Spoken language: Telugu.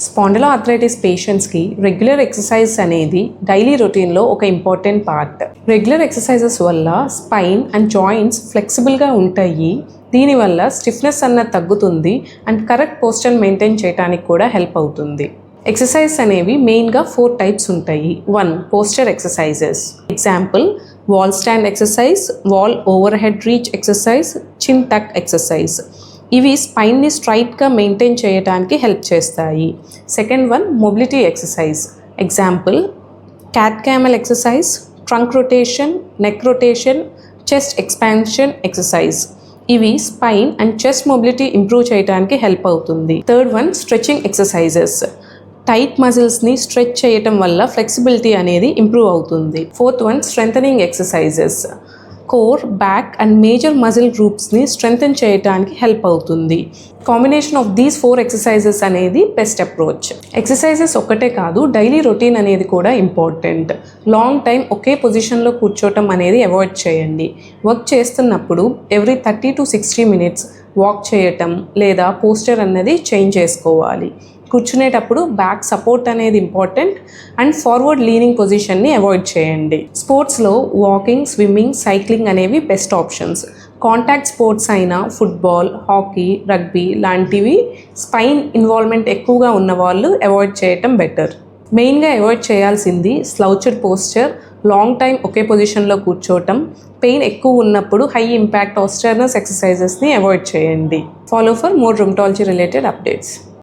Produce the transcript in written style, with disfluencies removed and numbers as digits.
స్పాండిలోఆర్థరైటిస్ పేషెంట్స్కి రెగ్యులర్ ఎక్సర్సైజ్ అనేది డైలీ రొటీన్లో ఒక ఇంపార్టెంట్ పార్ట్. రెగ్యులర్ ఎక్సర్సైజెస్ వల్ల స్పైన్ అండ్ జాయింట్స్ ఫ్లెక్సిబుల్గా ఉంటాయి. దీనివల్ల స్టిఫ్నెస్ అన్నది తగ్గుతుంది అండ్ కరెక్ట్ పోస్చర్ మెయింటైన్ చేయడానికి కూడా హెల్ప్ అవుతుంది. ఎక్సర్సైజ్ అనేవి మెయిన్గా 4 టైప్స్ ఉంటాయి. 1. Posture exercises. Example wall stand exercise, wall over head reach exercise, చిన్ టక్ ఎక్సర్సైజ్. ఇవి స్పైన్ని స్ట్రైట్గా మెయింటైన్ చేయడానికి హెల్ప్ చేస్తాయి. Second one mobility exercise. Example cat camel exercise, trunk rotation, neck rotation, chest expansion exercise. ఇవి spine and chest mobility improve చేయడానికి హెల్ప్ అవుతుంది. Third one stretching exercises. Tight మజిల్స్ని స్ట్రెచ్ చేయటం వల్ల ఫ్లెక్సిబిలిటీ అనేది ఇంప్రూవ్ అవుతుంది. Fourth one strengthening exercises. Core, back and major muscle గ్రూప్స్ని స్ట్రెంథన్ చేయడానికి హెల్ప్ అవుతుంది. కాంబినేషన్ ఆఫ్ దీస్ 4 ఎక్సర్సైజెస్ అనేది బెస్ట్ అప్రోచ్. ఎక్సర్సైజెస్ ఒక్కటే కాదు, డైలీ రొటీన్ అనేది కూడా ఇంపార్టెంట్. లాంగ్ టైం ఒకే పొజిషన్లో కూర్చోవటం అనేది అవాయిడ్ చేయండి. వర్క్ చేస్తున్నప్పుడు ఎవ్రీ 30 to 60 minutes వాక్ చేయటం లేదా పోస్చర్ అన్నది చేంజ్ చేసుకోవాలి. కూర్చునేటప్పుడు బ్యాక్ సపోర్ట్ అనేది ఇంపార్టెంట్ అండ్ ఫార్వర్డ్ లీనింగ్ పొజిషన్ని అవాయిడ్ చేయండి. స్పోర్ట్స్లో వాకింగ్, స్విమ్మింగ్, సైక్లింగ్ అనేవి బెస్ట్ ఆప్షన్స్. కాంటాక్ట్ స్పోర్ట్స్ అయిన ఫుట్బాల్, హాకీ, రగ్బీ లాంటివి స్పైన్ ఇన్వాల్వ్మెంట్ ఎక్కువగా ఉన్న వాళ్ళు అవాయిడ్ చేయటం బెటర్. మెయిన్గా అవాయిడ్ చేయాల్సింది స్లౌచ్డ్ పోస్చర్, లాంగ్ టైం ఒకే పొజిషన్లో కూర్చోవటం, పెయిన్ ఎక్కువ ఉన్నప్పుడు హై ఇంపాక్ట్ ఆస్టర్నస్ ఎక్సర్సైజెస్ని అవాయిడ్ చేయండి. Follow for more rheumatology related updates.